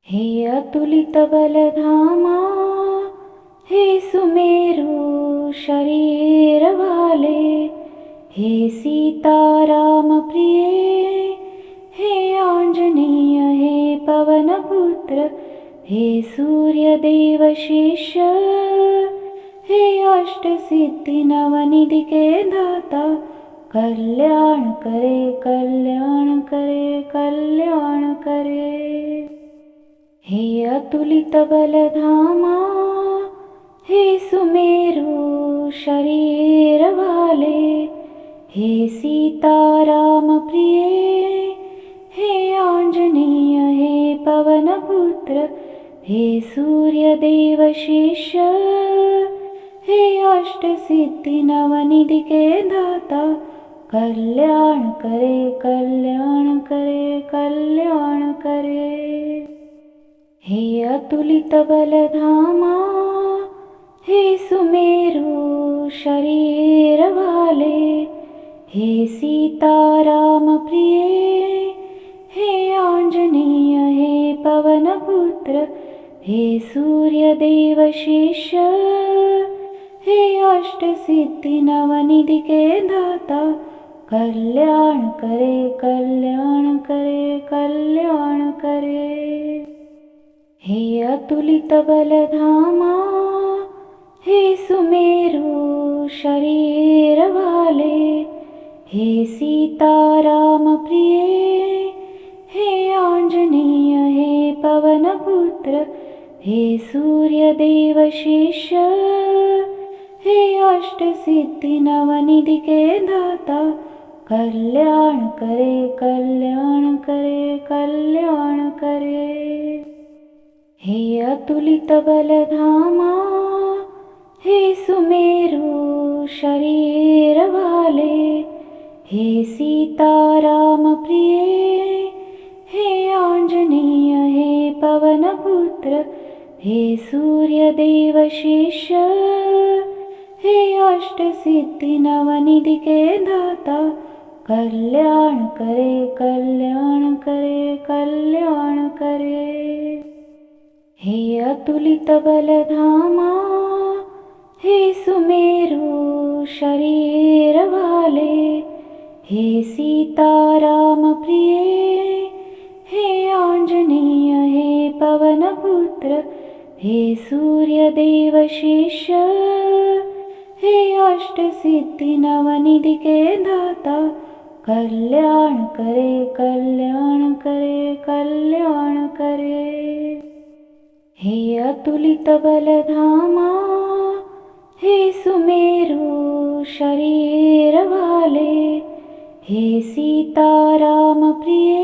हे अतुलित बलधामा, हे सुमेरु शरीर वाले, हे सीताराम प्रिय, हे आंजनेय, हे पवन पुत्र, हे सूर्य देव शिष्य, हे अष्ट सिद्धि नवनिधि के दाता, कल्याण करे कल्याण करे कल्याण करे। हे अतुलित बलधामा, हे सुमेरु शरीर वाले, हे सीताराम प्रिय, हे आंजनेय, हे पवन पुत्र, हे सूर्य देव शिष्य, हे अष्ट सिद्धि नवनिधि के दाता, कल्याण करे कल्याण करे कल्याण करे। हे अतुलित बलधामा, हे सुमेरु शरीर वाले, हे सीताराम प्रिय, हे आंजनेय, हे पवन पुत्र, हे सूर्य देव शिष्य, हे अष्ट सिद्धि नवनिधि के दाता, कल्याण करे कल्याण करे कल्याण करे। हे अतुलित बलधामा, हे सुमेरु शरीर वाले, हे सीताराम प्रिय, हे आंजनेय, हे पवन पुत्र, हे सूर्य देव शिष्य, हे अष्ट सिद्धि नवनिधि के दाता, कल्याण करे कल्याण करे कल्याण करे। हे अतुलित बलधामा, हे सुमेरु शरीर वाले, हे सीताराम प्रिय, हे आंजनेय, हे पवन पुत्र, हे सूर्य देव शिष्य, हे अष्ट सिद्धि नवनिधि के दाता, कल्याण करे कल्याण करे कल्याण करे। हे अतुलित बलधामा, हे सुमेरु शरीर वाले, हे सीताराम प्रिय, हे आंजनेय, हे पवन पुत्र, हे सूर्य देव शिष्य, हे अष्ट सिद्धि नवनिधि के दाता, कल्याण करे कल्याण करे कल्याण करे। हे अतुलित बलधामा, हे सुमेरु शरीर वाले, हे सीताराम प्रिय,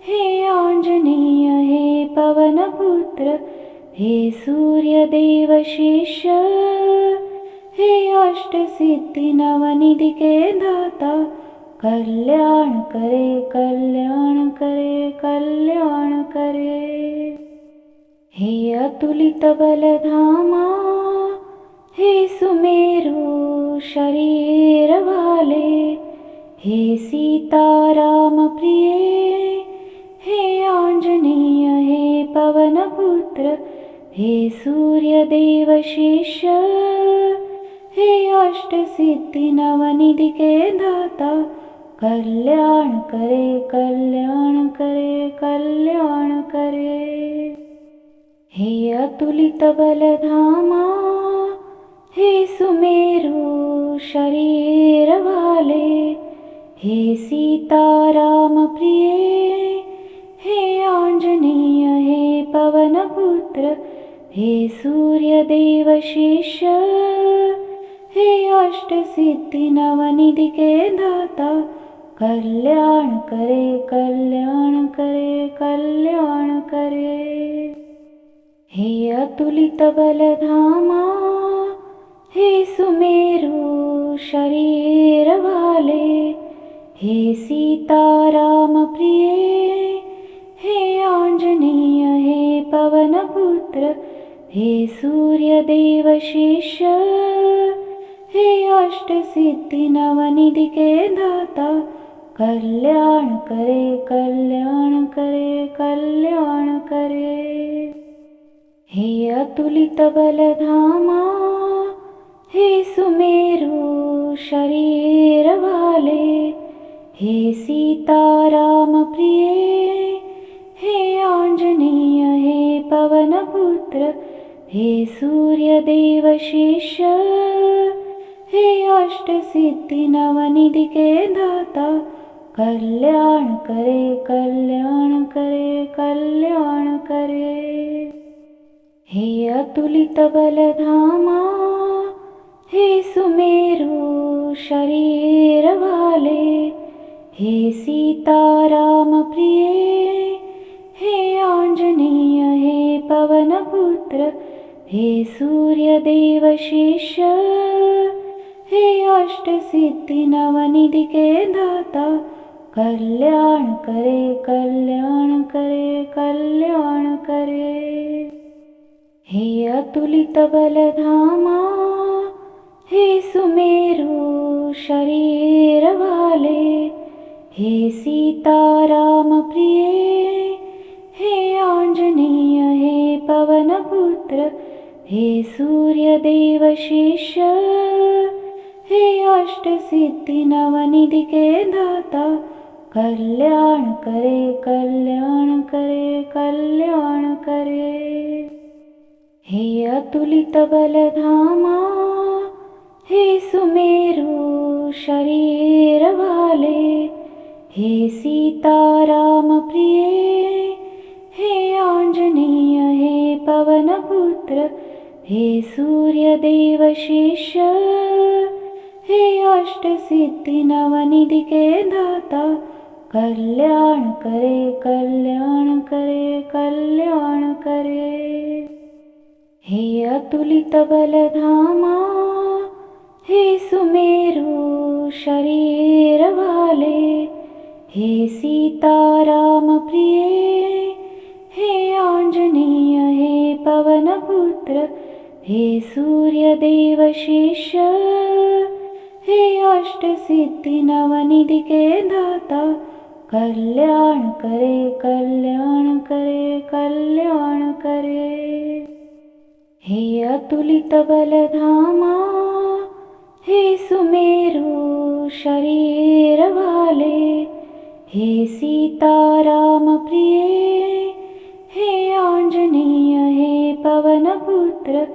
हे आंजनेय, हे पवन पुत्र, हे सूर्य देव शिष्य, हे अष्ट सिद्धि नवनिधि के दाता, कल्याण करे कल्याण करे कल्याण करे। हे अतुलित बलधामा, हे सुमेरु शरीर वाले, हे सीताराम प्रिय, हे आंजनेय, हे पवन पुत्र, हे सूर्य देव शिष्य, हे अष्ट सिद्धि नवनिधि के दाता, कल्याण करे कल्याण करे कल्याण करे। हे अतुलित बलधामा, हे सुमेरु शरीर वाले, हे सीताराम प्रिय, हे आंजनेय, हे पवन पुत्र, हे सूर्य देव शिष्य, हे अष्ट सिद्धि नवनिधि के दाता, कल्याण करे कल्याण करे कल्याण करे। हे अतुलित बलधामा, हे सुमेरु शरीर वाले, हे सीताराम प्रिय, हे आंजनेय, हे पवन पुत्र, हे सूर्य देव शिष्य, हे अष्ट सिद्धि नवनिधि के दाता, कल्याण करे कल्याण करे कल्याण करे। हे अतुलित बलधामा हे सुमेरु शरीर वाले, हे सीताराम प्रिय, हे आंजनेय, हे पवन पुत्र, हे सूर्यदेव शिष्य, हे अष्ट सिद्धि नवनिधि के दाता, कल्याण करे कल्याण करे कल्याण करे। हे अतुलित बलधामा हे सुमेरु शरीर वाले, हे सीताराम प्रिय, हे आंजनेय, हे पवन पुत्र, हे सूर्यदेव शिष्य, हे अष्ट सिद्धि नवनिधि के दाता, कल्याण करे कल्याण करे कल्याण करे। हे अतुलित बलधामा हे सुमेरु शरीर वाले, हे सीताराम प्रिय, हे आंजनेय, हे पवन पुत्र, हे सूर्यदेव शिष्य, हे अष्ट सिद्धि नवनिधि के दाता, कल्याण करे कल्याण करे कल्याण करे। हे अतुलित बलधामा हे सुमेरु शरीर वाले, हे सीताराम प्रिय, हे आंजनेय, हे पवन पुत्र, हे सूर्यदेव शिष्य, हे अष्ट सिद्धि नवनिधि के दाता, कल्याण करे कल्याण करे कल्याण करे। हे अतुलित बलधामा हे सुमेरु शरीर वाले, हे सीताराम प्रिय, हे आंजनेय, हे पवन पुत्र, हे सूर्यदेव शिष्य, हे अष्ट सिद्धि नवनिधि के दाता, कल्याण करे कल्याण करे कल्याण करे। हे अतुलित बलधामा हे सुमेरु शरीर वाले, हे सीताराम प्रिय, हे आंजनेय, हे पवन पुत्र,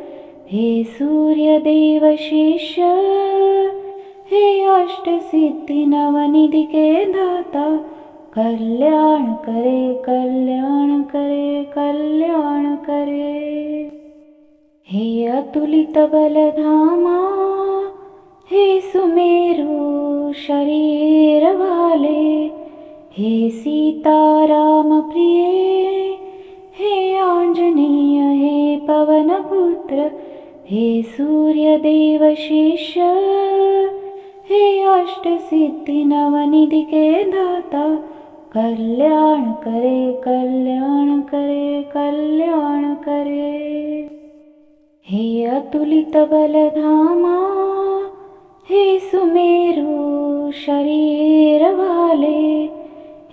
हे सूर्यदेव शिष्य, हे अष्ट सिद्धि नवनिधि के दाता, कल्याण करे कल्याण करे कल्याण करे। हे अतुलित बलधामा हे सुमेरु शरीर वाले, हे सीताराम प्रिय, हे आंजनेय, हे पवन पुत्र, हे सूर्यदेव शिष्य, हे अष्ट सिद्धि नवनिधि के दाता, कल्याण करे कल्याण करे कल्याण करे। हे अतुलित बलधामा हे सुमेरु शरीर वाले,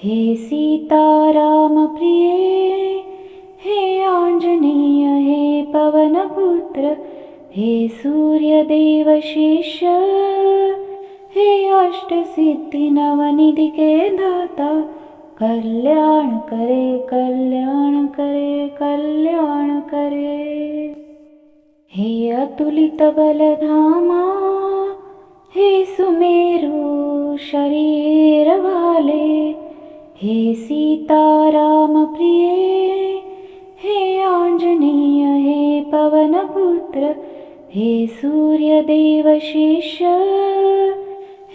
हे सीताराम प्रिय, हे आंजनेय, हे पवन पुत्र, हे सूर्यदेव शिष्य, हे अष्ट सिद्धि नवनिधि के दाता, कल्याण करे कल्याण करे कल्याण करे। हे अतुलित बलधामा हे सुमेरु शरीर वाले, हे सीताराम प्रिय, हे आंजनेय, हे पवन पुत्र, हे सूर्यदेव शिष्य,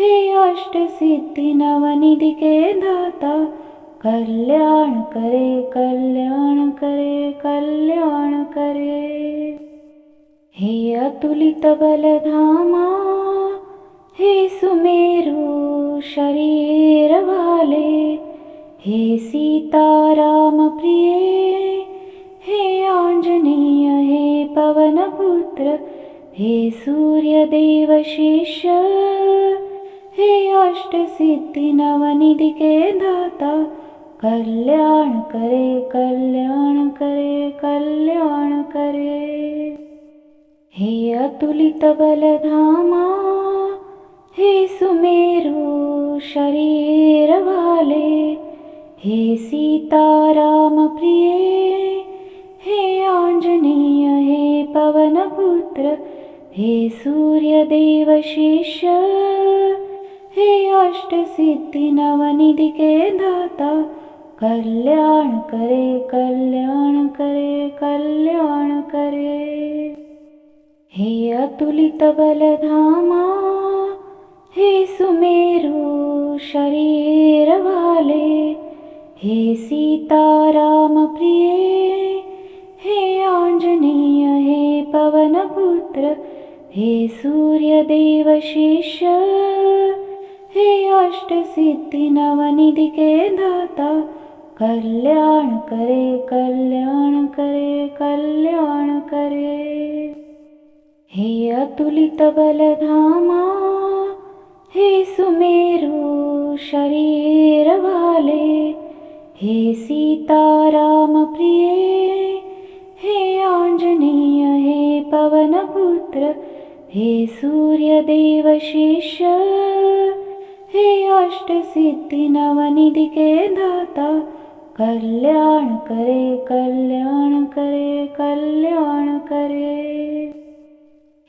हे अष्ट सिद्धि नवनिधि के दाता, कल्याण करे कल्याण करे कल्याण करे। हे अतुलित बलधामा हे सुमेरु शरीर वाले, हे सीताराम प्रिय, हे आंजनेय, हे पवन पुत्र, हे सूर्यदेव शिष्य, हे अष्ट सिद्धि नवनिधि के दाता, कल्याण करे कल्याण करे कल्याण करे। हे अतुलित बलधामा, हे सुमेरु शरीर वाले, हे सीताराम प्रिय, हे आंजनेय, हे पवन पुत्र, हे सूर्य देव शिष्य, हे अष्ट सिद्धि नवनिधि के दाता, कल्याण करे कल्याण करे कल्याण करे। हे अतुलित बलधामा, हे सुमेरु शरीर वाले, हे सीताराम प्रिय, हे आंजनेय, हे पवन पुत्र, हे सूर्य देव शिष्य, हे अष्ट सिद्धि नवनिधि के दाता, कल्याण करे कल्याण करे कल्याण करे। हे अतुलित बलधामा, हे सुमेरु शरीर वाले, हे सीताराम प्रिय, हे आंजनेय, हे पवन पुत्र, हे सूर्य देव शिष्य, हे अष्ट सिद्धि नवनिधि के दाता, कल्याण करे कल्याण करे कल्याण करे।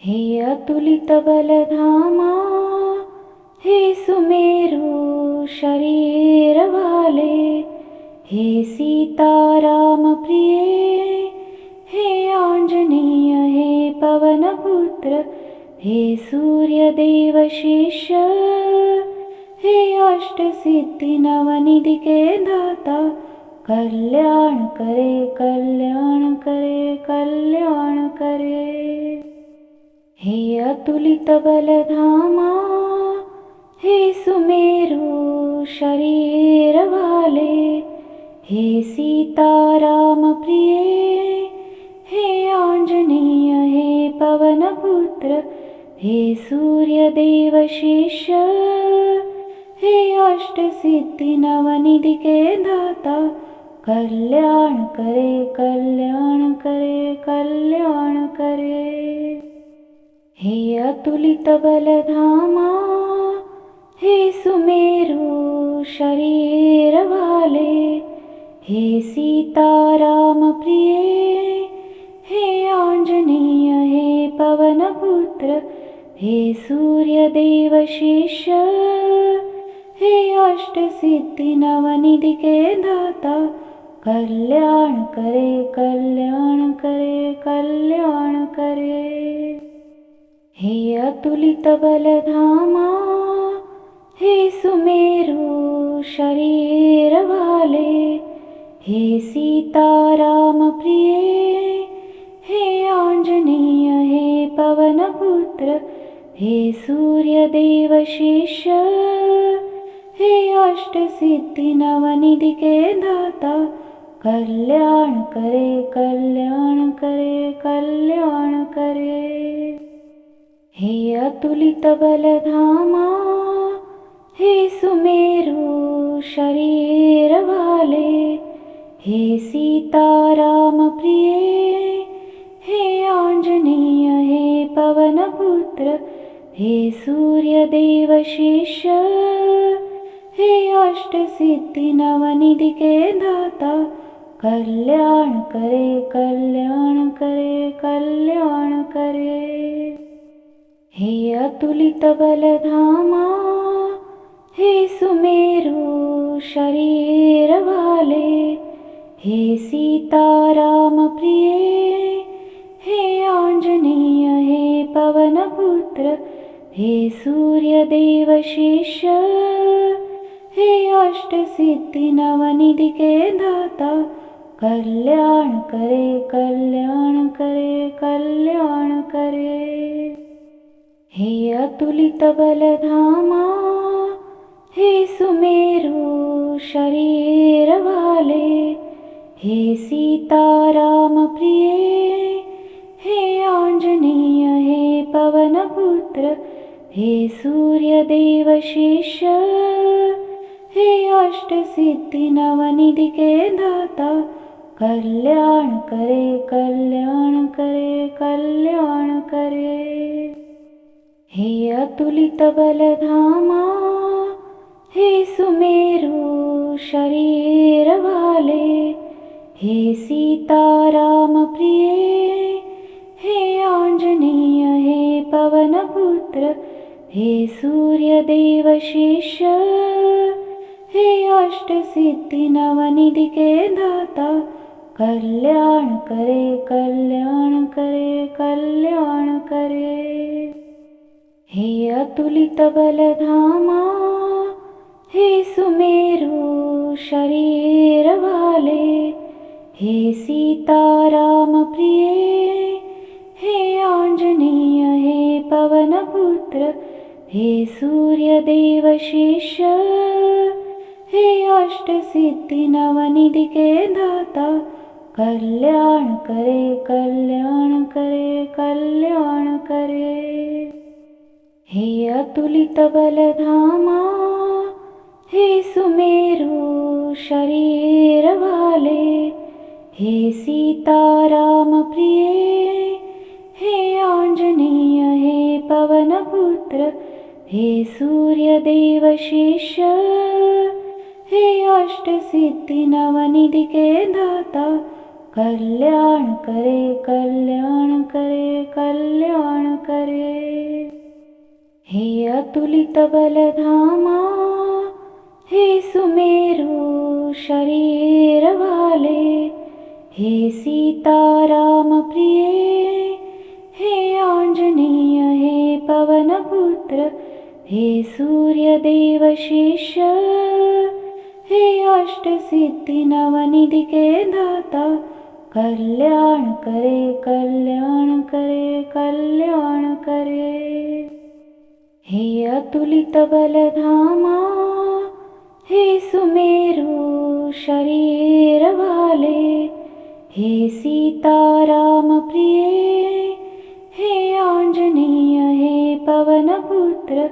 हे अतुलित बलधामा, हे सुमेरु शरीर वाले, हे सीताराम प्रिय, हे आंजनेय, हे पवन पुत्र, हे सूर्य देव शिष्य, हे अष्ट सिद्धि नवनिधि के दाता, कल्याण करे कल्याण करे कल्याण करे। हे अतुलित बलधामा, हे सुमेरु शरीर वाले, हे सीताराम प्रिय, हे आंजनेय, हे पवन पुत्र, हे सूर्य देव शिष्य, हे अष्ट सिद्धि नवनिधि के दाता, कल्याण करे कल्याण करे कल्याण करे। हे अतुलित बलधामा, हे सुमेरु शरीर वाले, हे सीताराम प्रिय, हे आंजनेय, हे पवन पुत्र, हे सूर्य देव शिष्य, हे अष्ट सिद्धि नवनिधि के दाता, कल्याण करे कल्याण करे कल्याण करे। हे अतुलित बलधामा, हे सुमेरु शरीर वाले, हे सीताराम प्रिय, हे आंजनेय, हे पवन पुत्र, हे सूर्य देव शिष्य, हे अष्ट सिद्धि नवनिधि के दाता, कल्याण करे कल्याण करे कल्याण करे। हे अतुलित बलधामा, हे सुमेरु शरीर वाले, हे सीताराम प्रिय, हे आंजनेय, हे पवन पुत्र, हे सूर्य देव शिष्य, हे अष्ट सिद्धि नवनिधि के दाता, कल्याण करे कल्याण करे कल्याण करे। हे अतुलित बलधामा, हे सुमेरु शरीर वाले, हे सीताराम प्रिय, हे आंजनेय, हे पवन पुत्र, हे सूर्य देव शिष्य, हे अष्ट सिद्धि नवनिधि के दाता, कल्याण करे कल्याण करे कल्याण करे। हे अतुलित बलधामा, हे सुमेरु शरीर वाले, हे सीताराम प्रिय, हे आंजनेय, हे पवन पुत्र, हे सूर्यदेव शिष्य, हे अष्टसिद्धि नवनिधि के दाता, कल्याण करे कल्याण करे कल्याण करे। हे अतुलित बलधामा, हे सुमेरु शरीर वाले, हे सीताराम प्रिय, हे आंजनेय, हे पवन पुत्र, हे सूर्यदेव शिष्य, हे अष्टसिद्धि नवनिधि के दाता, कल्याण करे कल्याण करे कल्याण करे। हे अतुलित बलधामा, हे सुमेरु शरीर वाले, हे सीताराम प्रिय, हे आंजनेय, हे पवन पुत्र, हे सूर्यदेव शिष्य, हे अष्टसिद्धि नवनिधि के दाता, कल्याण करे कल्याण करे कल्याण करे। हे अतुलित बलधामा, हे सुमेरु शरीर वाले, हे सीताराम प्रिय, हे आंजनेय, हे पवन पुत्र, हे सूर्यदेव शिष्य, हे अष्टसिद्धि नवनिधि के दाता, कल्याण करे कल्याण करे कल्याण करे। हे अतुलित बलधामा, हे सुमेरु शरीर वाले, हे सीताराम प्रिय, हे आंजनेय, हे पवन पुत्र, हे सूर्यदेव शिष्य, हे अष्टसिद्धि नवनिधि के दाता, कल्याण करे कल्याण करे कल्याण करे। हे अतुलित बलधामा, हे सुमेरु शरीर वाले, हे सीताराम प्रिय, हे आंजनेय, हे पवन पुत्र,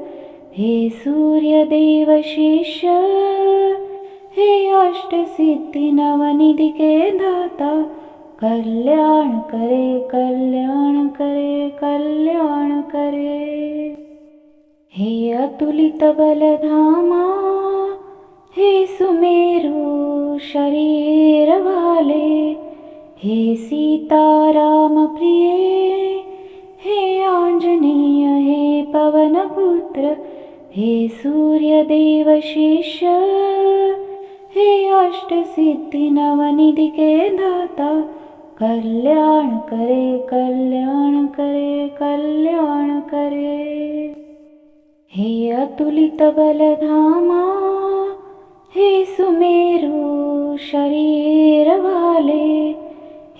हे सूर्यदेव शिष्य, हे अष्टसिद्धि नवनिधि के दाता, कल्याण करे कल्याण करे कल्याण करे। हे अतुलित बलधामा, हे सुमेरु शरीर वाले, हे सीताराम प्रिय, हे आंजनेय, हे पवन पुत्र, हे सूर्यदेव शिष्य, हे अष्टसिद्धि नवनिधि के दाता, कल्याण करे कल्याण करे कल्याण करे। हे अतुलित बलधामा, हे सुमेरु शरीर वाले,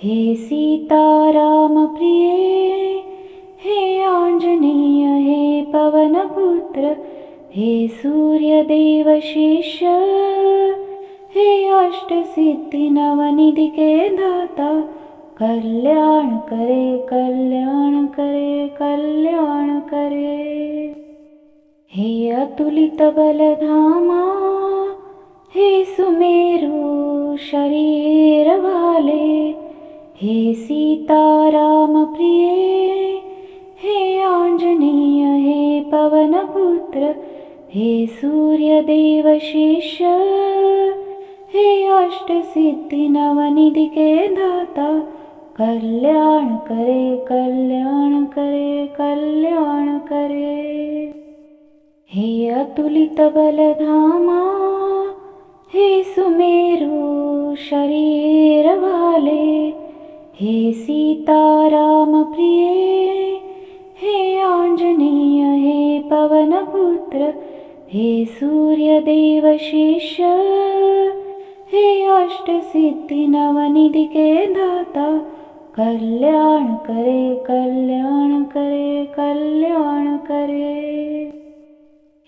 हे सीताराम प्रिय, हे आंजनेय, हे पवन पुत्र, हे सूर्यदेव शिष्य, हे अष्टसिद्धि नवनिधि के दाता, कल्याण करे कल्याण करे कल्याण करे। हे अतुलित बलधामा, हे सुमेरु शरीर वाले, हे सीताराम प्रिय, हे आंजनेय, हे पवन पुत्र, हे सूर्यदेव शिष्य, हे अष्टसिद्धि नवनिधि के दाता, कल्याण करे कल्याण करे कल्याण करे। हे अतुलित बलधामा, हे सुमेरु शरीर वाले, हे सीताराम प्रिय, हे आंजनेय, हे पवन पुत्र, हे सूर्यदेव शिष्य, हे अष्टसिद्धि नवनिधि के दाता, कल्याण करे कल्याण करे कल्याण करे।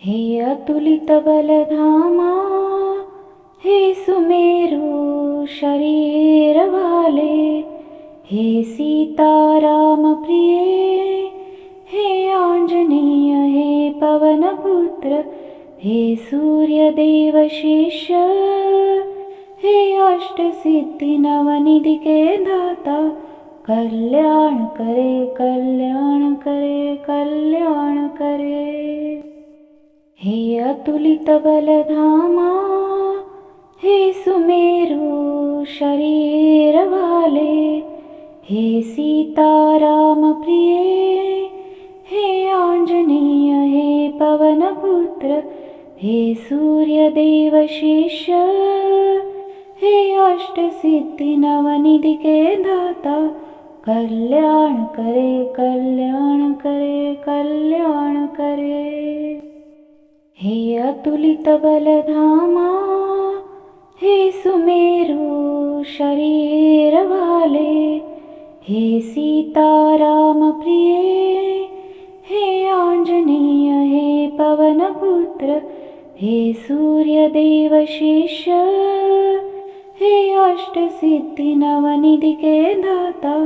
हे अतुलित बलधामा, हे सुमेरु शरीर वाले, हे सीताराम प्रिय, हे आंजनेय, हे पवनपुत्र हे सूर्यदेव शिष्य हे अष्टसिद्धि नवनिधि के दाता कल्याण करे कल्याण करे कल्याण करे। हे अतुलित बलधामा हे सुमेरु शरीर वाले हे सीताराम प्रिय हे आंजनेय हे पवनपुत्र हे सूर्यदेव शिष्य हे अष्टसिद्धि नवनिधि के दाता कल्याण करे कल्याण करे कल्याण करे। हे अतुलित बलधामा हे सुमेरु शरीर वाले हे सीताराम प्रिय हे आंजनेय हे पवनपुत्र हे सूर्यदेव शिष्य हे अष्टसिद्धि नवनिधि के दाता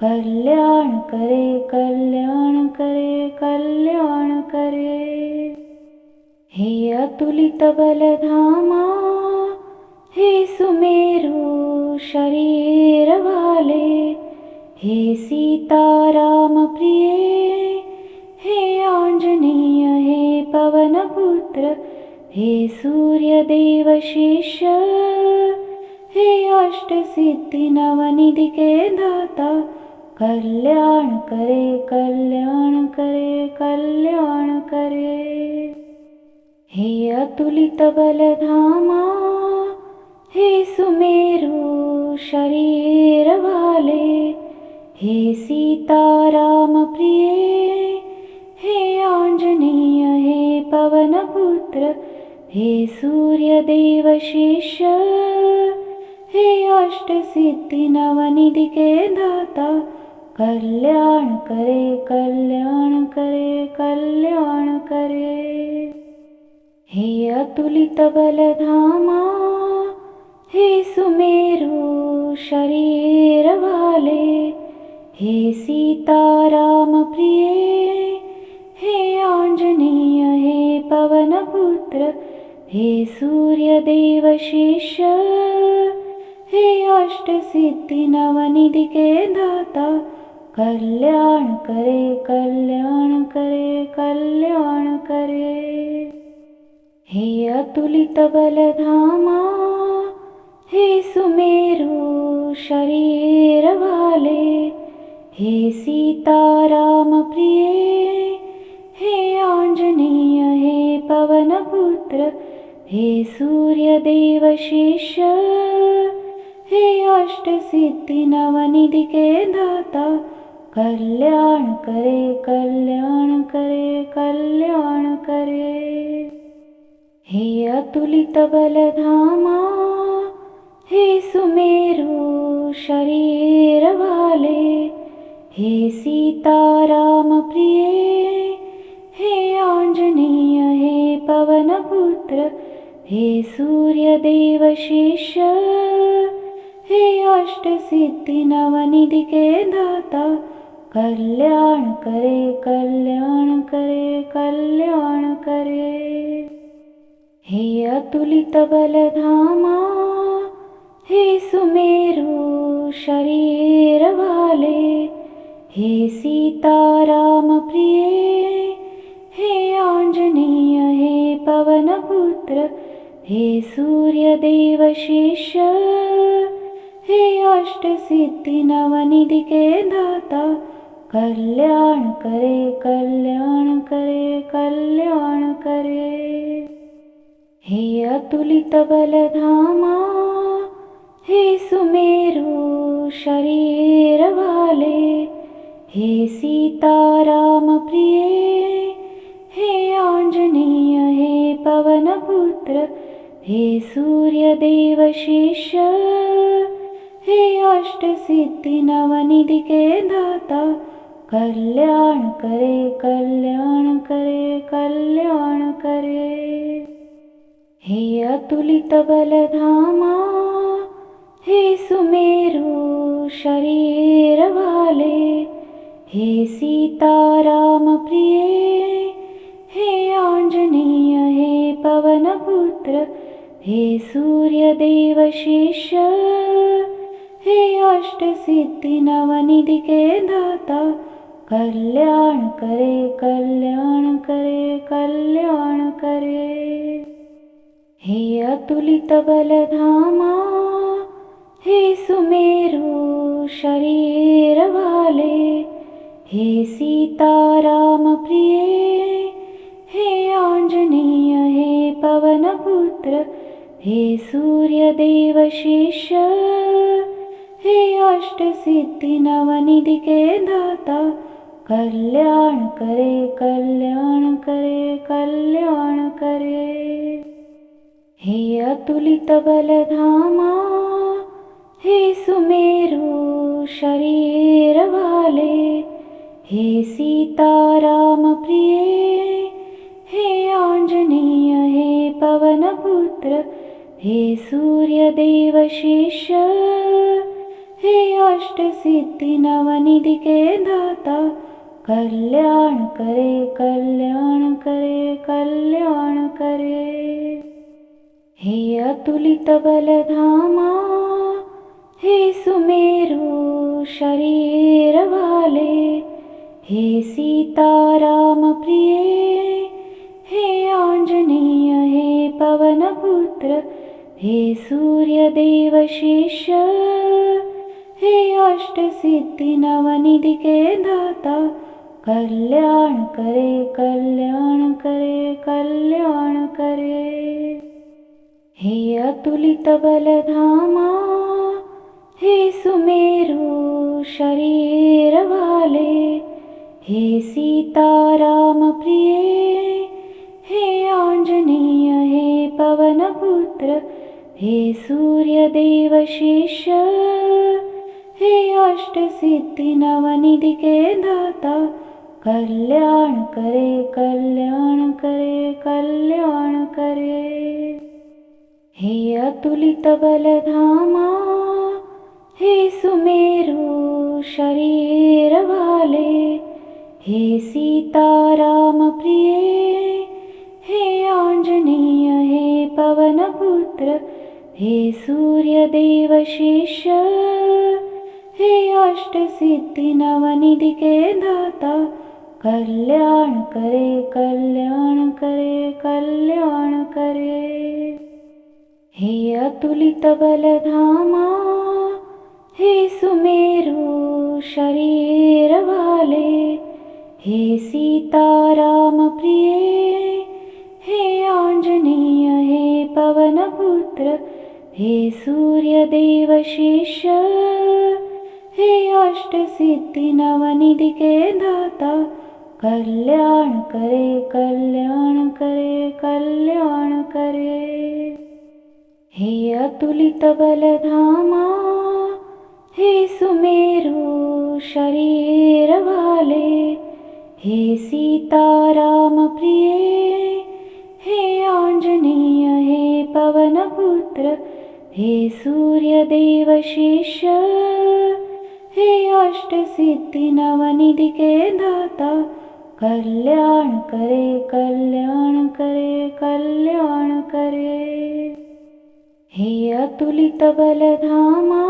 कल्याण करे कल्याण करे कल्याण करे। हे अतुलित बलधामा हे सुमेरु शरीर वाले हे सीताराम प्रिय हे आंजनेय हे पवनपुत्र हे सूर्यदेव शिष्य हे अष्टसिद्धि नवनिधि के दाता कल्याण करे कल्याण करे कल्याण करे। हे अतुलित बलधामा हे सुमेरु शरीर वाले हे सीताराम प्रिय हे आंजनेय हे पवनपुत्र हे सूर्यदेव शिष्य हे अष्टसिद्धि नवनिधि के दाता कल्याण करे कल्याण करे कल्याण करे। हे अतुलित बलधामा हे सुमेरु शरीर वाले हे सीताराम प्रिय हे आंजनेय हे पवनपुत्र हे सूर्यदेव शिष्य हे अष्टसिद्धि नवनिधि के दाता कल्याण करे कल्याण करे कल्याण करे। हे अतुलित बलधामा हे सुमेरु शरीर वाले हे सीताराम प्रिय हे आंजनेय हे पवनपुत्र हे सूर्यदेव शिष्य हे अष्टसिद्धि नवनिधि के दाता कल्याण करे कल्याण करे कल्याण करे। हे अतुलित बलधामा हे सुमेरु शरीर वाले हे सीताराम प्रिय हे आंजनेय हे पवनपुत्र हे सूर्यदेव शिष्य हे अष्टसिद्धि नवनिधि के दाता कल्याण करे कल्याण करे कल्याण करे। हे अतुलित बलधामा हे सुमेरु शरीर वाले हे सीताराम प्रिय हे आंजनेय हे पवनपुत्र हे सूर्यदेव शिष्य हे अष्टसिद्धि नवनिधि के दाता कल्याण करे कल्याण करे कल्याण करे। हे अतुलित बलधामा हे सुमेरु शरीर वाले हे सीताराम प्रिय हे आंजनेय हे पवनपुत्र हे सूर्यदेव शिष्य हे अष्टसिद्धि नवनिधि के दाता कल्याण करे कल्याण करे कल्याण करे। हे अतुलित बलधामा हे सुमेरु शरीर वाले हे सीताराम प्रिय हे पुत्र, हे सूर्यदेव शिष्य, हे अष्टसिद्धि नवनिधि के दाता, कल्याण करे कल्याण करे कल्याण करे। हे अतुलित बलधामा, हे सुमेरु शरीर वाले, हे सीताराम प्रिय, हे आंजनेय, हे पवन पुत्र, हे सूर्यदेव शिष्य, हे अष्टसिद्धि नवनिधि के दाता, कल्याण करे कल्याण करे कल्याण करे। हे अतुलित बलधामा, हे सुमेरु शरीर वाले, हे सीताराम प्रिय, हे आंजनेय, हे पवन पुत्र, हे सूर्यदेव शिष्य, हे अष्टसिद्धि नवनिधि के दाता, कल्याण करे कल्याण करे कल्याण करे। हे अतुलित बलधामा, हे सुमेरु शरीर वाले, हे सीताराम प्रिय, हे आंजनेय, हे पवन पुत्र, हे सूर्यदेव शिष्य, हे अष्टसिद्धि नवनिधि के दाता, कल्याण करे कल्याण करे कल्याण करे। हे अतुलित बलधामा, हे सुमेरु शरीर वाले, हे सीताराम प्रिय, हे आंजनेय, हे पवन पुत्र, हे सूर्यदेव शिष्य, हे अष्टसिद्धि नवनिधि के दाता, कल्याण करे कल्याण करे कल्याण करे। हे अतुलित बलधामा, हे सुमेरु शरीर वाले, हे सीताराम प्रिय, हे आंजनेय, हे पवन पुत्र, हे सूर्यदेव शिष्य, हे अष्टसिद्धि नवनिधि के दाता, कल्याण करे कल्याण करे कल्याण करे। हे अतुलित बलधामा, हे सुमेरु शरीर वाले, हे सीताराम प्रिय, हे आंजनेय, हे पवन पुत्र, हे सूर्यदेव शिष्य, हे अष्टसिद्धि नवनिधि के दाता, कल्याण करे कल्याण करे कल्याण करे। हे अतुलित बलधामा, हे सुमेरु शरीर वाले, हे सीताराम प्रिय, हे आंजनेय, हे पवन पुत्र, हे सूर्यदेव शिष्य, हे अष्टसिद्धि नवनिधि के दाता, कल्याण करे कल्याण करे कल्याण करे। हे अतुलित बलधामा,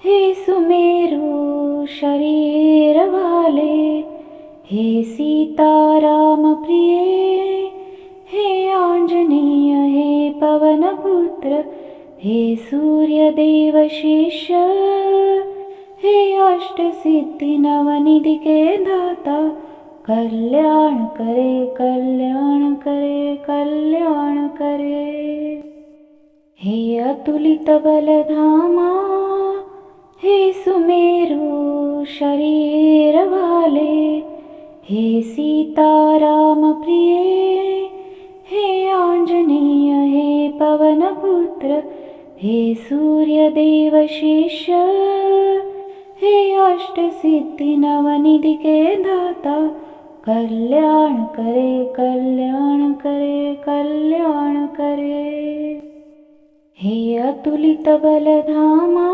हे सुमेरु शरीर वाले, हे सीताराम प्रिय, हे आंजनेय, हे पवन पुत्र, हे सूर्यदेव शिष्य, हे अष्टसिद्धि नवनिधि के दाता, कल्याण करे कल्याण करे कल्याण करे। हे अतुलित बलधामा, हे सुमेरु शरीर वाले, हे सीताराम प्रिय, हे आंजनेय, हे पवन पुत्र, हे सूर्यदेव शिष्य, हे अष्टसिद्धि नवनिधि के दाता, कल्याण करे कल्याण करे कल्याण करे। हे अतुलित बलधामा,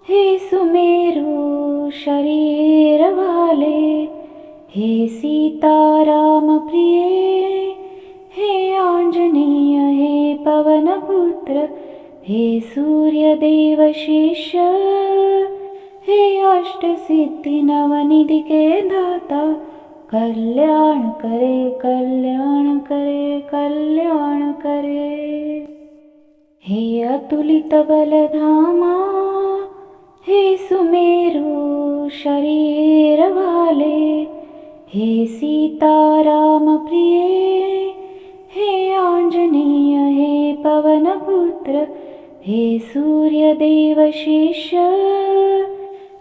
हे सुमेरु शरीर वाले, हे सीताराम प्रिय, हे आंजनेय, हे सूर्यदेव शिष्य, हे अष्टसिद्धि नवनिधि के दाता, कल्याण करे कल्याण करे कल्याण करे। हे अतुलित बलधामा, हे सुमेरु शरीर वाले, हे सीताराम प्रिय, हे आंजनेय, हे पवन पुत्र, हे सूर्यदेव शिष्य,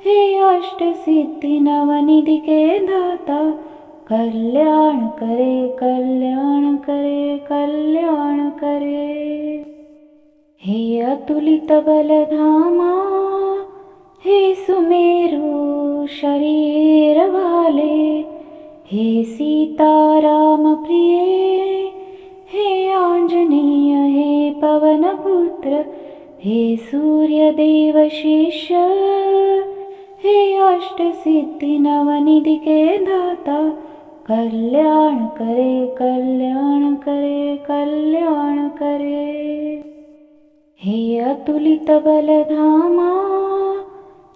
हे अष्टसिद्धि नवनिधि के दाता, कल्याण करे कल्याण करे कल्याण करे। हे अतुलित बलधामा, हे सुमेरु शरीर वाले, हे सीताराम प्रिय, हे आंजनेय, हे पवन पुत्र, हे सूर्यदेव शिष्य, हे अष्टसिद्धि नवनिधि के दाता, कल्याण करे कल्याण करे कल्याण करे। हे अतुलित बलधामा,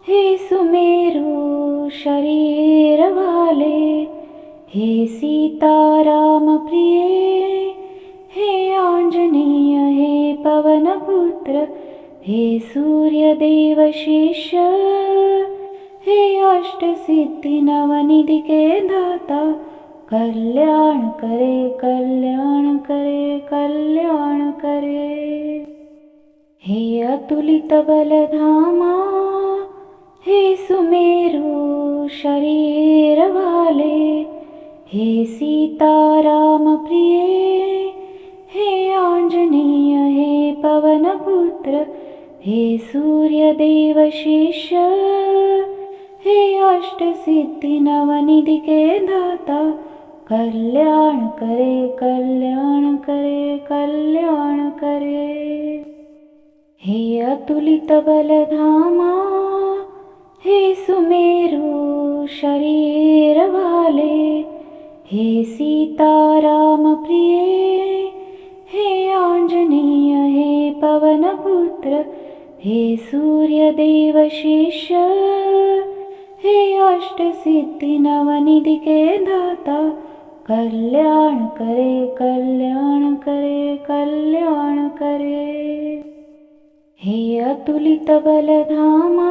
हे सुमेरु शरीर वाले, हे सीताराम प्रिय, हे आंजनेय, हे पवन पुत्र, हे सूर्यदेव शिष्य, हे अष्टसिद्धि नवनिधि के दाता, कल्याण करे कल्याण करे कल्याण करे। हे अतुलित बलधामा, हे सुमेरु शरीर वाले, हे सीताराम प्रिय, हे आंजनेय, हे पवन पुत्र, हे सूर्यदेव शिष्य, हे अष्टसिद्धि नवनिधि के दाता, कल्याण करे कल्याण करे कल्याण करे। हे अतुलित बलधामा, हे सुमेरु शरीर वाले, हे सीताराम प्रिय, हे आंजनेय, हे पवन पुत्र, हे सूर्यदेव शिष्य, हे अष्टसिद्धि नवनिधि के दाता, कल्याण करे कल्याण करे कल्याण करे। हे अतुलित बलधामा,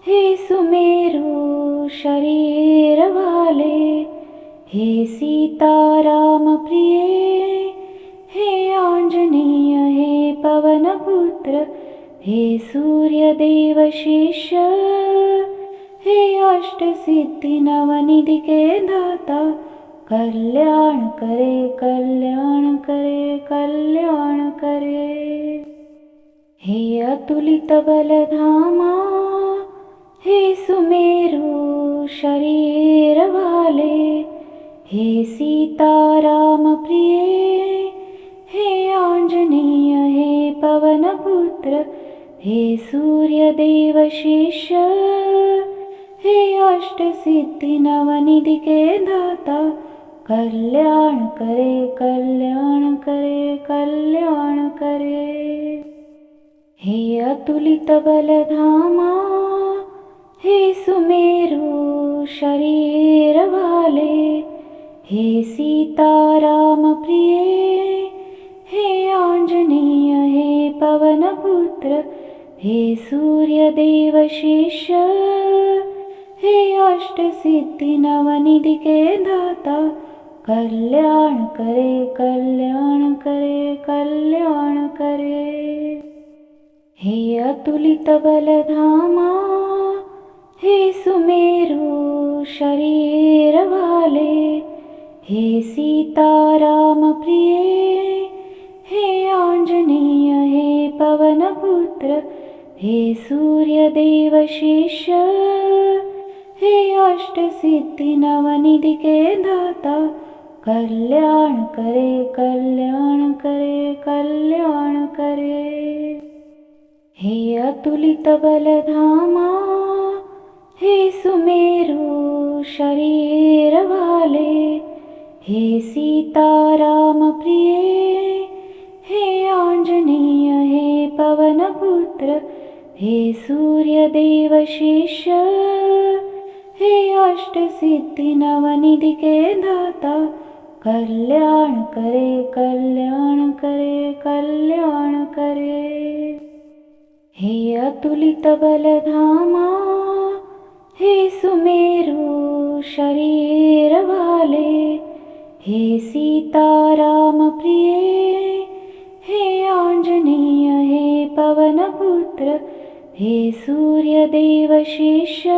हे सुमेरु शरीर वाले, हे सीताराम प्रिय, हे आंजनेय, हे पवन पुत्र, हे सूर्यदेव शिष्य, हे अष्टसिद्धि नवनिधि के दाता, कल्याण करे कल्याण करे कल्याण करे। हे अतुलित बलधामा, हे सुमेरु शरीर वाले, हे सीताराम प्रिय, हे आंजनेय, हे पवन पुत्र, हे सूर्यदेव शिष्य, हे अष्टसिद्धि नवनिधि के दाता, कल्याण करे कल्याण करे कल्याण करे। हे अतुलित बलधामा, हे सुमेरु शरीर वाले, हे सीताराम प्रिय, हे आंजनेय, हे पवन पुत्र, हे सूर्यदेव शिष्य, हे अष्टसिद्धि नवनिधि के दाता, कल्याण करे कल्याण करे कल्याण करे। हे अतुलित बलधामा, हे सुमेरु शरीर वाले, हे सीताराम प्रिय, हे आंजनेय, हे पवन पुत्र, हे सूर्यदेव शिष्य, हे अष्टसिद्धि नवनिधि के दाता, कल्याण करे कल्याण करे कल्याण करे। हे अतुलित बलधामा, हे सुमेरु शरीर वाले, हे सीताराम प्रिय, हे आंजनेय हे पवनपुत्र हे सूर्यदेव शिष्य हे अष्टसिद्धि नवनिधि के दाता कल्याण करे कल्याण करे कल्याण करे। हे अतुलित बलधामा हे सुमेरु शरीर वाले हे सीताराम प्रिय हे आंजनेय हे पवनपुत्र हे सूर्यदेव शिष्य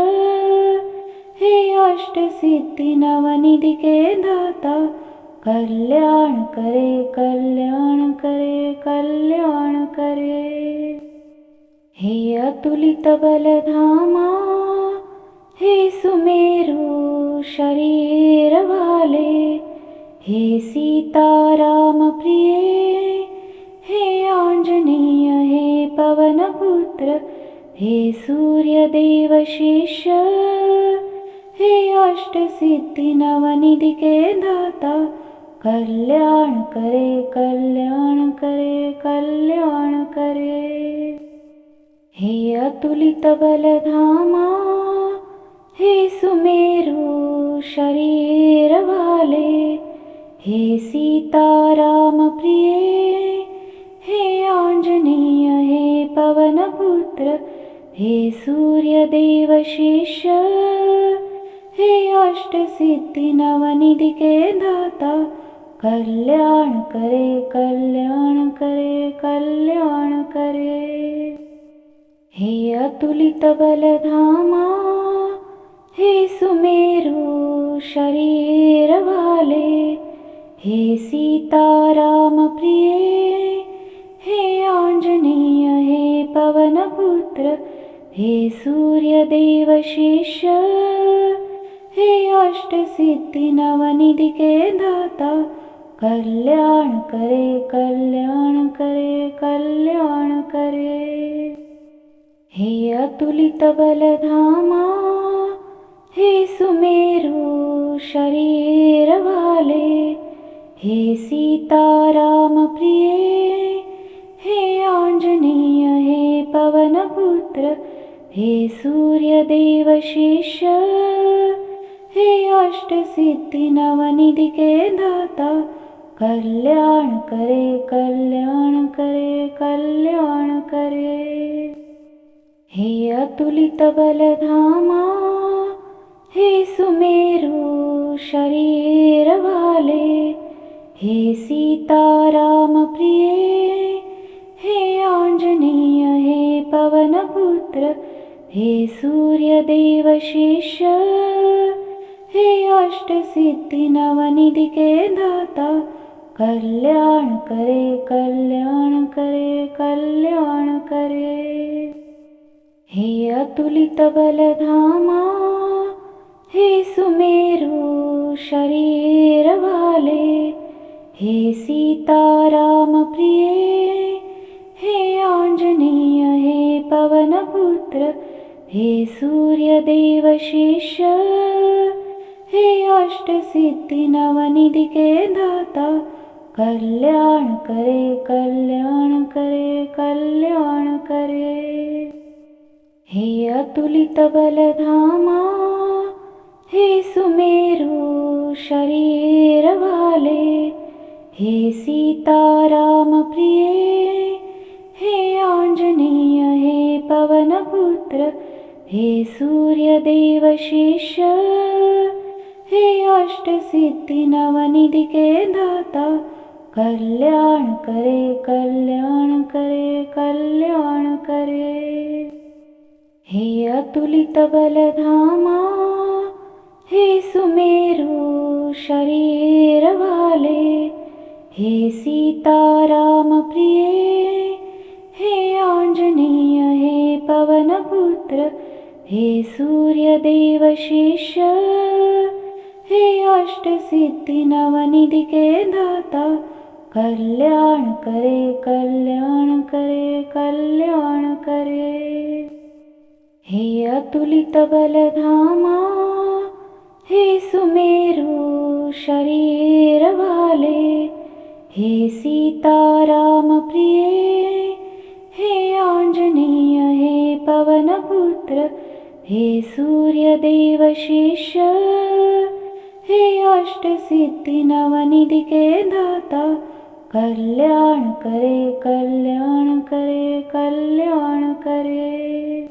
हे अष्टसिद्धि नवनिधि के दाता कल्याण करे कल्याण करे कल्याण करे। हे अतुलित बलधामा हे सुमेरु शरीर वाले हे सीताराम प्रिय हे आंजनेय हे पवनपुत्र हे सूर्यदेव शिष्य हे अष्टसिद्धि नवनिधि के दाता कल्याण करे कल्याण करे कल्याण करे। हे अतुलित बलधामा हे सुमेरु शरीर वाले हे सीताराम प्रिय हे आंजनेय हे पवनपुत्र हे सूर्यदेव शिष्य हे अष्टसिद्धि नवनिधि के दाता कल्याण करे कल्याण करे कल्याण करे। हे अतुलित बलधामा हे सुमेरु शरीर वाले हे सीताराम प्रिय हे आंजनेय हे पवनपुत्र हे सूर्यदेव शिष्य हे अष्टसिद्धि नवनिधि के दाता कल्याण करे कल्याण करे कल्याण करे। हे अतुलित बलधामा हे सुमेरु शरीर वाले हे सीताराम प्रिय हे आंजनेय हे पवनपुत्र हे सूर्यदेव शिष्य हे अष्टसिद्धि नवनिधि के दाता कल्याण करे कल्याण करे कल्याण करे। हे अतुलित बलधामा हे सुमेरु शरीर वाले हे सीताराम प्रिय हे आंजनेय हे पवनपुत्र हे सूर्यदेव शिष्य हे अष्टसिद्धि नवनिधि के दाता कल्याण करे कल्याण करे कल्याण करे। हे अतुलित बलधामा हे सुमेरु शरीर वाले हे सीताराम प्रिय हे आंजनेय हे पवनपुत्र हे सूर्यदेव शिष्य हे अष्टसिद्धि नवनिधि के दाता कल्याण करे कल्याण करे कल्याण करे। हे अतुलित बलधामा हे सुमेरु शरीर वाले हे सीताराम प्रिय हे आंजनेय हे पवनपुत्र हे सूर्यदेव शिष्य हे अष्टसिद्धि नवनिधि के दाता कल्याण करे कल्याण करे कल्याण करे। हे अतुलित बलधामा हे सुमेरु शरीर वाले हे सीताराम प्रिय हे आंजनेय हे पवनपुत्र हे सूर्यदेव शिष्य हे अष्टसिद्धि नवनिधि के दाता कल्याण करे कल्याण करे कल्याण करे। हे अतुलित बलधामा हे सुमेरु शरीर वाले हे सीताराम प्रिय, हे आंजनेय, हे पवनपुत्र, हे सूर्यदेव शिष्य, हे अष्टसिद्धि नवनिधि के दाता, कल्याण करे कल्याण करे कल्याण करे।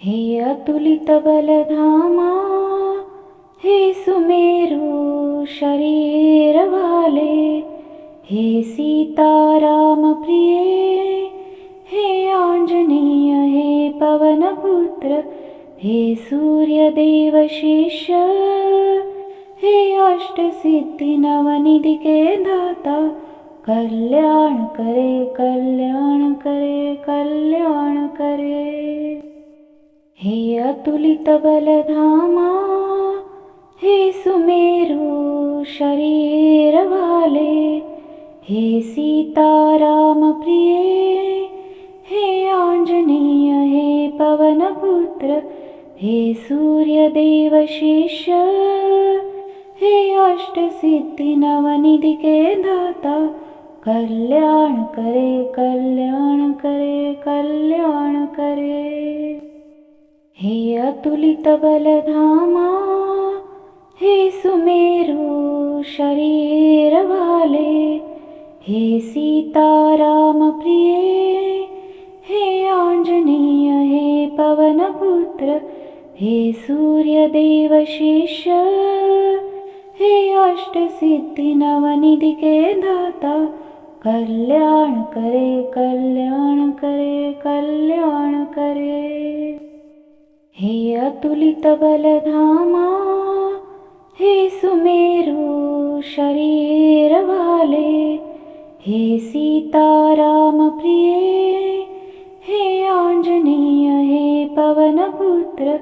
हे अतुलित बलधामा, हे सुमेरु शरीर वाले, हे सीताराम प्रिय, हे आंजनेय, हे पवनपुत्र, हे सूर्यदेव शिष्य, हे अष्टसिद्धि नवनिधि के दाता, कल्याण करे कल्याण करे कल्याण करे। हे अतुलित बलधामा, हे सुमेरु शरीर वाले, हे सीताराम प्रिय, हे आंजनेय, हे पवनपुत्र, हे सूर्यदेव शिष्य, हे अष्टसिद्धि नवनिधि के दाता, कल्याण करे कल्याण करे कल्याण करे। हे अतुलित बलधामा, हे सुमेरु शरीर वाले, हे सीताराम प्रिय, हे आंजनेय, हे पवनपुत्र, हे सूर्यदेव शिष्य, हे अष्टसिद्धि नवनिधि के दाता, कल्याण करे कल्याण करे कल्याण करे। हे अतुलित बलधामा, हे सुमेरु शरीर वाले, हे सीताराम प्रिय, हे आंजनेय, हे पवनपुत्र,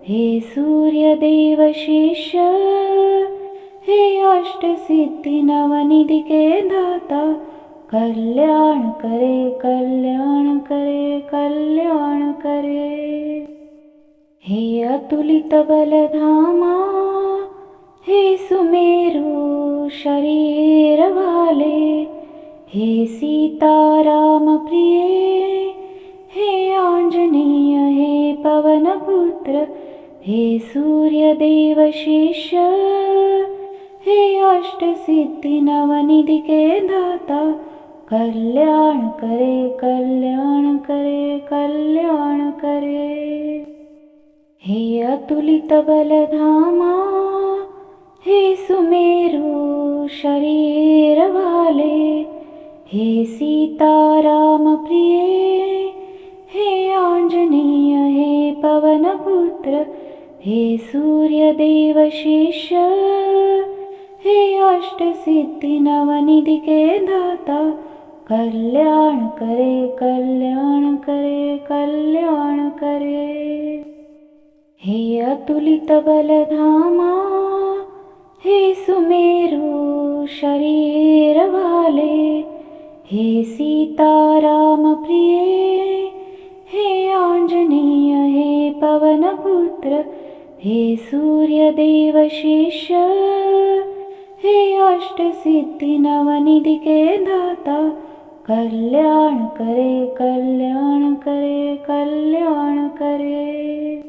हे सूर्यदेव शिष्य, हे अष्टसिद्धि नवनिधि के दाता, कल्याण करे कल्याण करे कल्याण करे। हे अतुलित बलधामा, हे सुमेरु शरीर वाले, हे सीताराम प्रिय, हे आंजनेय, हे पवनपुत्र, हे सूर्यदेव शिष्य, हे अष्टसिद्धि नवनिधि के दाता, कल्याण करे कल्याण करे कल्याण करे। हे अतुलित बलधामा, हे सुमेरु शरीर वाले, हे सीताराम प्रिय, हे आंजनेय, हे पवनपुत्र, हे सूर्यदेव शिष्य, हे अष्टसिद्धि नवनिधि के दाता, कल्याण करे कल्याण करे कल्याण करे। हे अतुलित बलधामा, हे सुमेरु शरीर वाले, हे सीताराम प्रिय, हे आंजनेय, हे पवनपुत्र, हे सूर्यदेव शिष्य, हे अष्टसिद्धि नवनिधि के दाता, कल्याण करे कल्याण करे कल्याण करे।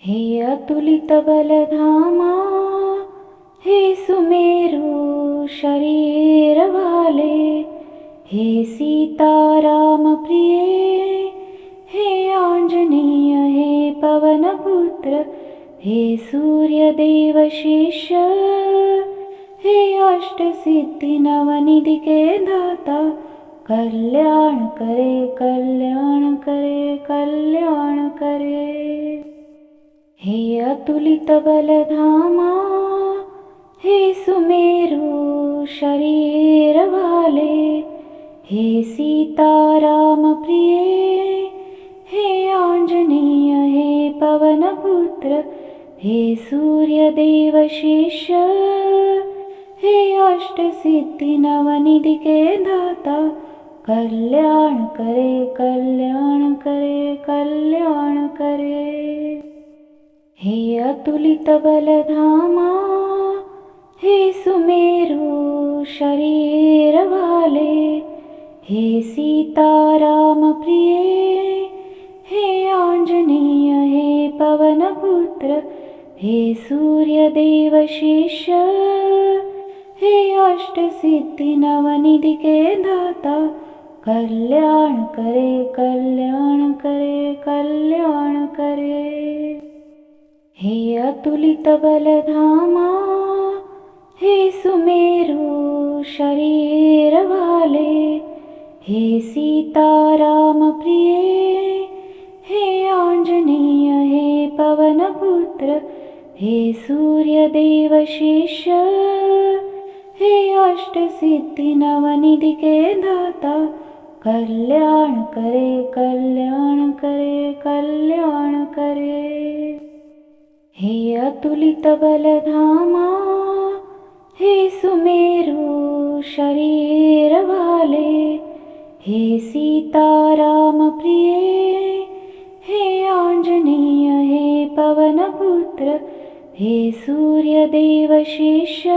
हे अतुलित बलधामा, हे सुमेरु शरीर वाले, हे सीताराम प्रिय, हे आंजनेय, हे पवनपुत्र, हे सूर्यदेव शिष्य, हे अष्टसिद्धि नवनिधि के दाता, कल्याण करे कल्याण करे कल्याण करे। हे अतुलित बलधामा, हे सुमेरु शरीर वाले, हे सीताराम प्रिय, हे आंजनेय, हे पवनपुत्र, हे सूर्यदेव शिष्य, हे अष्टसिद्धि नवनिधि के दाता, कल्याण करे कल्याण करे कल्याण करे। हे अतुलित बलधामा, हे सुमेरु शरीर वाले, हे सीताराम प्रिय, हे आंजनेय, हे पवन पुत्र, हे सूर्यदेव शिष्य, हे अष्ट सिद्धि नवनिधि के दाता, कल्याण करे कल्याण करे कल्याण करे। हे अतुलित बलधामा, हे सुमेरु शरीर वाले, हे सीताराम प्रिय, हे आंजनेय, हे पवन पुत्र, हे सूर्यदेव शिष्य, हे अष्ट सिद्धि नवनिधि के दाता, कल्याण करे कल्याण करे कल्याण करे। हे अतुलित बलधामा, हे सुमेरु शरीर वाले, हे सीताराम प्रिय, हे आंजनेय, हे पवन पुत्र, हे सूर्यदेव शिष्य,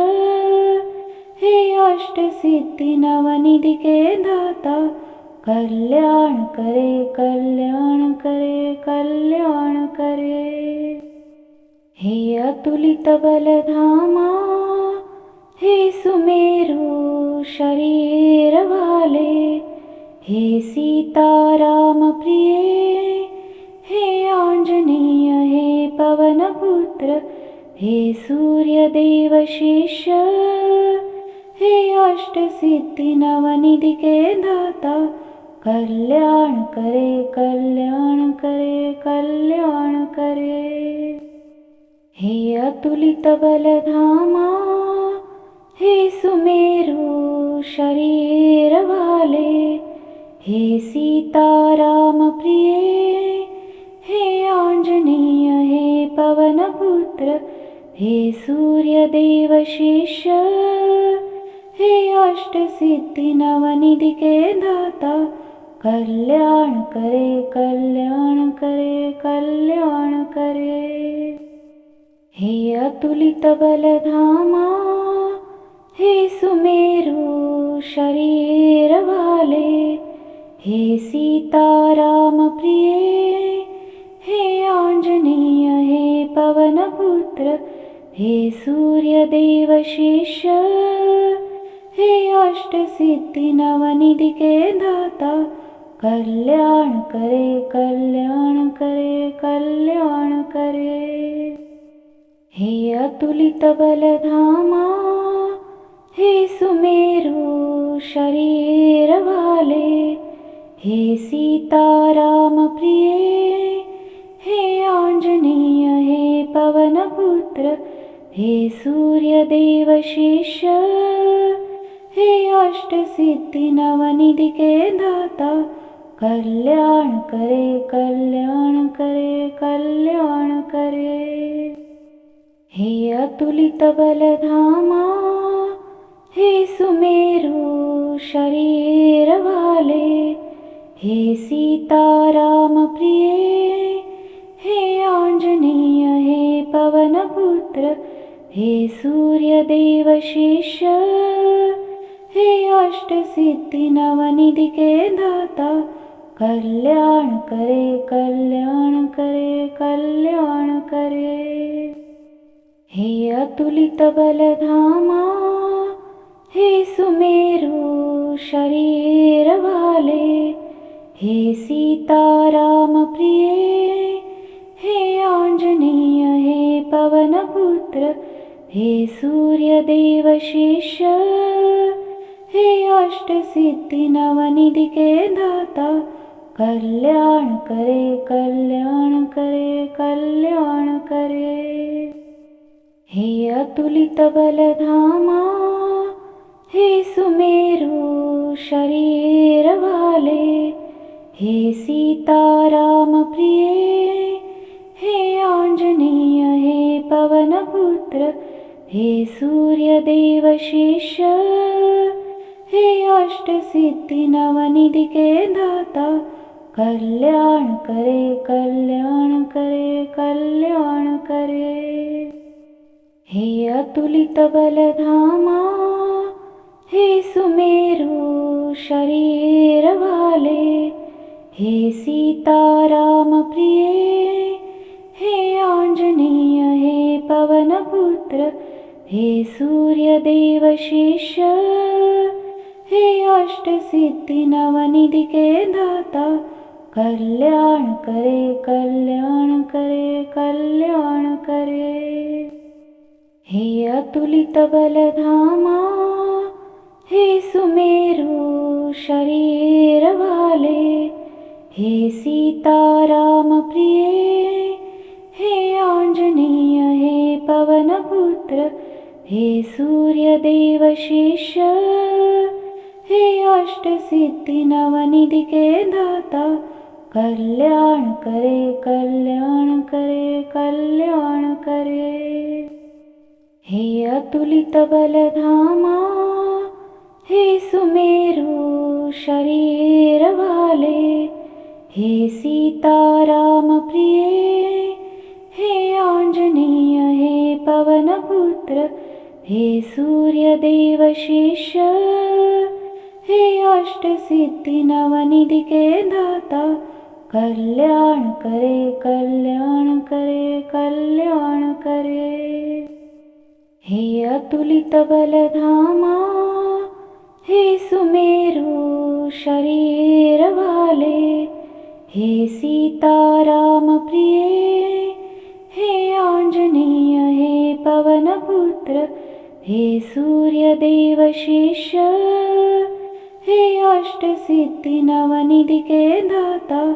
हे अष्ट सिद्धि नवनिधि के दाता, कल्याण करे कल्याण करे कल्याण करे। हे अतुलित बलधामा, हे सुमेरु शरीर वाले, हे सीताराम प्रिय, हे आंजनेय, हे पवन पुत्र, हे सूर्यदेव शिष्य, हे अष्ट सिद्धि नवनिधि के दाता, कल्याण करे कल्याण करे कल्याण करे। हे अतुलित बलधामा, हे सुमेरु शरीर वाले, हे सीताराम प्रिय, हे आंजनेय, हे पवन पुत्र, हे सूर्यदेव शिष्य, हे अष्ट सिद्धि नवनिधि के दाता, कल्याण करे कल्याण करे कल्याण करे। हे अतुलित बलधामा, हे सुमेरु शरीर वाले, हे सीताराम प्रिय, हे आंजनेय, हे पवन पुत्र, हे सूर्यदेव शिष्य, हे अष्ट सिद्धि नवनिधि के दाता, कल्याण करे कल्याण करे कल्याण करे। हे अतुलित बलधामा, हे सुमेरु शरीर वाले, हे सीताराम प्रिय, हे आंजनेय, हे पवन पुत्र, हे सूर्यदेव शिष्य, हे अष्ट सिद्धि नवनिधि के दाता, कल्याण करे कल्याण करे कल्याण करे। हे अतुलित बलधामा, हे सुमेरु शरीर वाले, हे सीताराम प्रिय, हे आंजनेय, हे पवन पुत्र, हे सूर्यदेव शिष्य, हे अष्ट सिद्धि नवनिधि के दाता, कल्याण करे कल्याण करे कल्याण करे। हे अतुलित बलधामा, हे सुमेरु शरीर वाले, हे सीताराम प्रिय, हे आंजनेय, हे पवन पुत्र, हे सूर्यदेव शिष्य, हे अष्ट सिद्धि नवनिधि के दाता, कल्याण करे कल्याण करे कल्याण करे। हे अतुलित बलधामा, हे सुमेरु शरीर वाले, हे सीताराम प्रिय, हे आंजनेय, हे पवन पुत्र, हे सूर्यदेव शिष्य, हे अष्ट सिद्धि नवनिधि के दाता, कल्याण करे कल्याण करे कल्याण करे। हे अतुलित बलधामा, हे सुमेरु शरीर वाले, हे सीता राम प्रिय, हे आंजनेय हे पवन पुत्र, हे सूर्य देव शिष्य, हे अष्ट सिद्धि नवनिधि के दाता, कल्याण करे कल्याण करे कल्याण करे। हे अतुलित बलधामा, हे सुमेरु शरीर वाले, हे सीता राम प्रिय, हे आंजनेय हे पवन पुत्र, हे सूर्य देव शिष्य, हे अष्ट सिद्धि नवनिधि के दाता, कल्याण करे कल्याण करे कल्याण करे। हे अतुलित बलधामा, हे सुमेरु शरीर वाले, हे सीता राम प्रिय, हे आंजनेय हे पवन पुत्र, हे सूर्य देव शिष्य, हे अष्ट सिद्धि नवनिधि के दाता, कल्याण करे कल्याण करे कल्याण करे। हे अतुलित बलधामा, हे सुमेरु शरीर वाले, हे सीता राम प्रिय, हे आंजनेय हे पवन पुत्र, हे सूर्य देव शिष्य, हे अष्ट सिद्धि नवनिधि के दाता,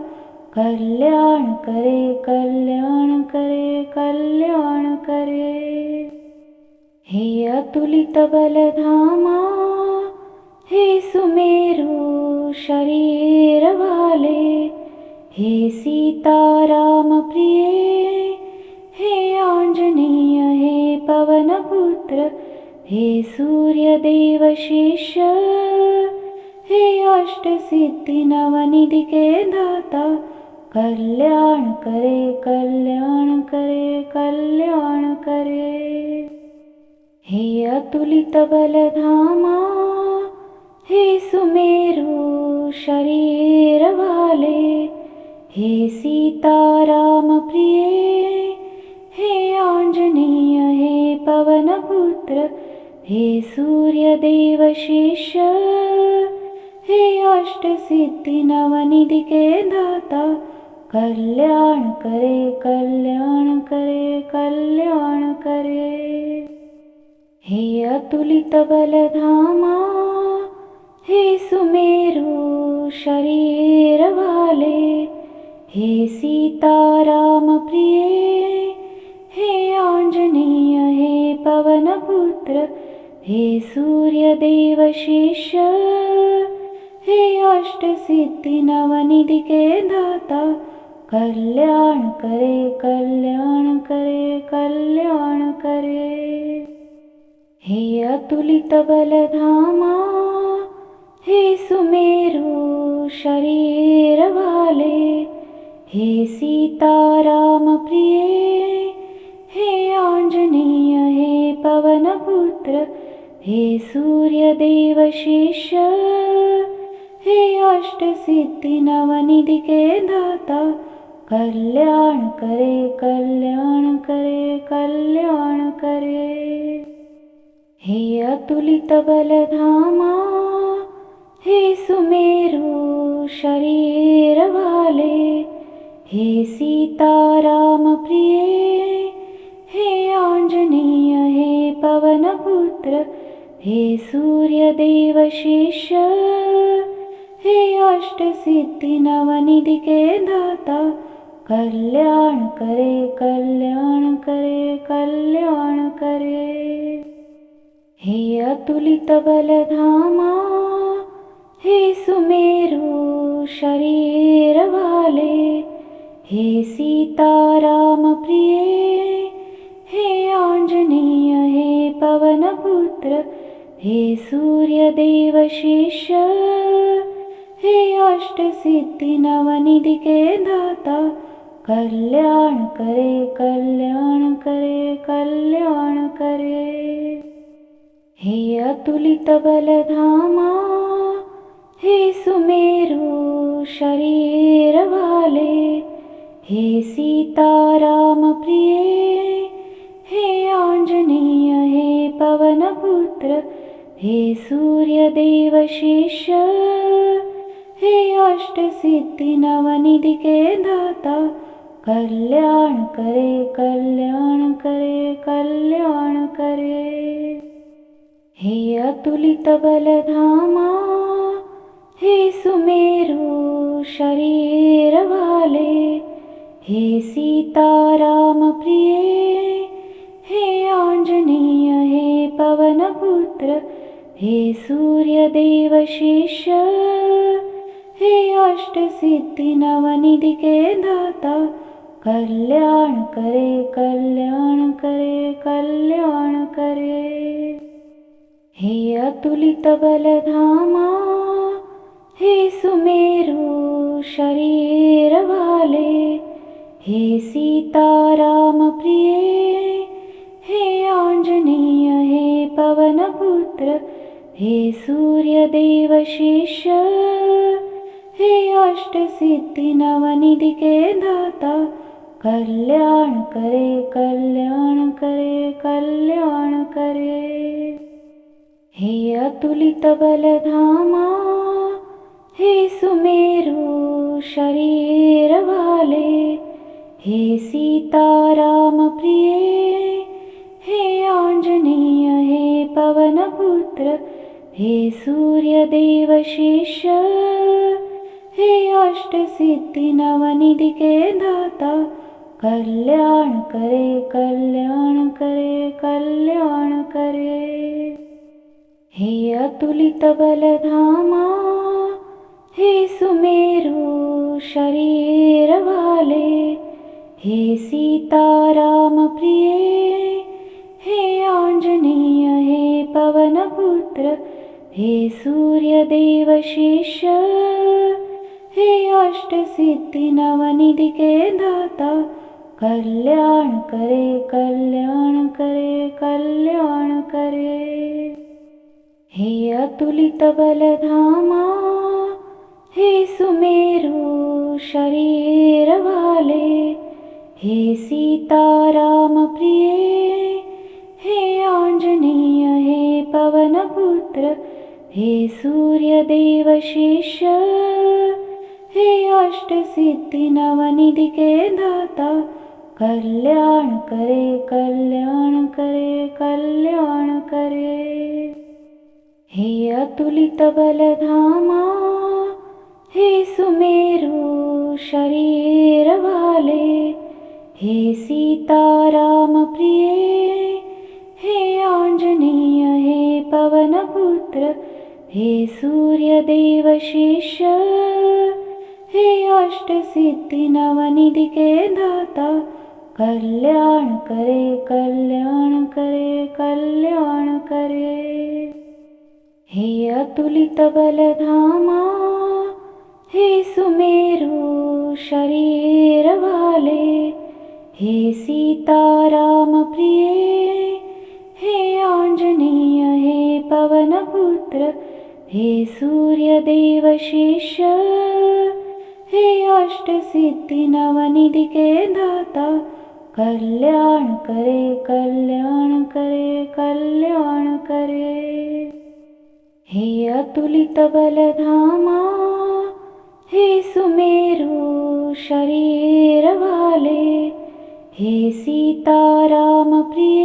कल्याण करे कल्याण करे कल्याण करे। हे अतुलित बलधामा, हे सुमेरु शरीर वाले, हे सीता राम प्रिय, हे आंजनेय हे पवन पुत्र, हे सूर्य देव शिष्य, हे अष्ट सिद्धि नवनिधि के दाता, कल्याण करे कल्याण करे कल्याण करे। हे अतुलित बलधामा, हे सुमेरु शरीर वाले, हे सीता राम प्रिय, हे आंजनेय हे पवन पुत्र, हे सूर्य देव शिष्य, हे अष्ट सिद्धि नवनिधि के दाता, कल्याण करे कल्याण करे कल्याण करे। हे अतुलित बलधामा, हे सुमेरु शरीर वाले, हे सीता राम प्रिय, हे आंजनेय हे पवन पुत्र, हे सूर्य देव शिष्य, हे अष्ट सिद्धि नवनिधि के दाता, कल्याण करे कल्याण करे कल्याण करे। हे अतुलित बलधामा, हे सुमेरु शरीर वाले, हे सीता राम प्रिय, हे आंजनेय हे पवन पुत्र, हे सूर्य देव शिष्य, हे अष्ट सिद्धि नवनिधि के दाता, कल्याण करे कल्याण करे कल्याण करे। हे अतुलित बलधामा, हे सुमेरु शरीर वाले, हे सीता राम प्रिय, हे आंजनेय हे पवन पुत्र, हे सूर्य देव शिष्य, हे अष्ट सिद्धि नवनिधि के दाता, कल्याण करे कल्याण करे कल्याण करे। हे अतुलित बलधामा, हे सुमेरु शरीर वाले, हे सीता राम प्रिय, हे आंजनेय हे पवन पुत्र, हे सूर्य देव शिष्य, हे अष्ट सिद्धि नवनिधि के दाता, कल्याण करे कल्याण करे कल्याण करे। हे अतुलित बलधामा, हे सुमेरु शरीर वाले, हे सीताराम प्रिय, हे आंजनेय, हे पवन पुत्र, हे सूर्यदेव शिष्य, हे अष्ट सिद्धि नवनिधि के दाता, कल्याण करे कल्याण करे कल्याण करे। हे अतुलित बलधामा, हे सुमेरु शरीर वाले, हे सीताराम प्रिय, हे आंजनेय, हे पवन पुत्र, हे सूर्यदेव शिष्य, हे अष्ट सिद्धि नवनिधि के दाता, कल्याण करे कल्याण करे कल्याण करे। हे अतुलित बलधामा, हे सुमेरु शरीर वाले, हे सीताराम प्रिय, हे आंजनेय, हे पवन पुत्र, हे सूर्यदेव शिष्य, हे अष्ट सिद्धि नवनिधि के दाता, कल्याण करे कल्याण करे कल्याण करे। हे अतुलित बलधामा, हे सुमेरु शरीर वाले, हे सीताराम प्रिय, हे आंजनेय, हे पवन पुत्र, हे सूर्यदेव शिष्य, हे अष्ट सिद्धि नवनिधि के दाता, कल्याण करे कल्याण करे कल्याण करे। हे अतुलित बलधामा, हे सुमेरु शरीर वाले, हे सीताराम प्रिय, हे आंजनेय, हे पवन पुत्र, हे सूर्यदेव शिष्य, हे अष्ट सिद्धि नवनिधि के दाता, कल्याण करे कल्याण करे कल्याण करे। हे अतुलित बलधामा, हे सुमेरु शरीर वाले, हे सीताराम प्रिय, हे आंजनेय, हे पवन पुत्र, हे सूर्यदेव शिष्य, हे अष्ट सिद्धि नवनिधि के दाता, कल्याण करे कल्याण करे कल्याण करे। हे अतुलित बलधामा, हे सुमेरु शरीर वाले, हे सीताराम प्रिय, हे आंजनेय, हे पवन पुत्र, हे सूर्यदेव शिष्य, हे अष्ट सिद्धि नवनिधि के दाता, कल्याण करे कल्याण करे कल्याण करे। हे अतुलित बलधामा, हे सुमेरु शरीर वाले, हे सीताराम प्रिय, हे आंजनेय, हे पवन पुत्र, हे सूर्यदेव शिष्य, हे अष्ट सिद्धि नवनिधि के दाता, कल्याण करे कल्याण करे कल्याण करे। हे अतुलित बलधामा, हे सुमेरु शरीर वाले, हे सीताराम प्रिय,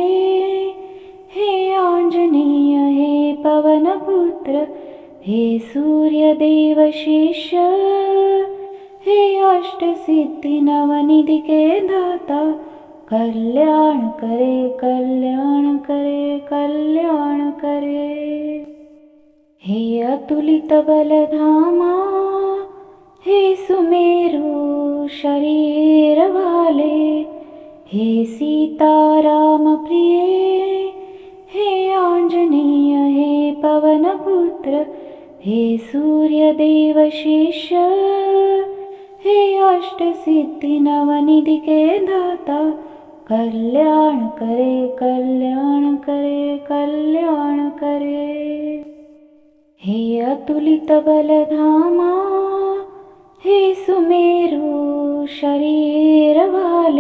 हे आंजनेय, हे पवन पुत्र, हे सूर्यदेव शिष्य, हे अष्ट सिद्धि नवनिधि के दाता, कल्याण करे कल्याण करे कल्याण करे। हे अतुलित बलधामा, हे सुमेरु शरीर वाले, हे सीताराम प्रिय, हे आंजनेय, हे पवन पुत्र, हे सूर्यदेव शिष्य, हे अष्ट सिद्धि नवनिधि के दाता, कल्याण करे कल्याण करे कल्याण करे। हे अतुलित बलधामा, हे सुमेरु शरीर वाले,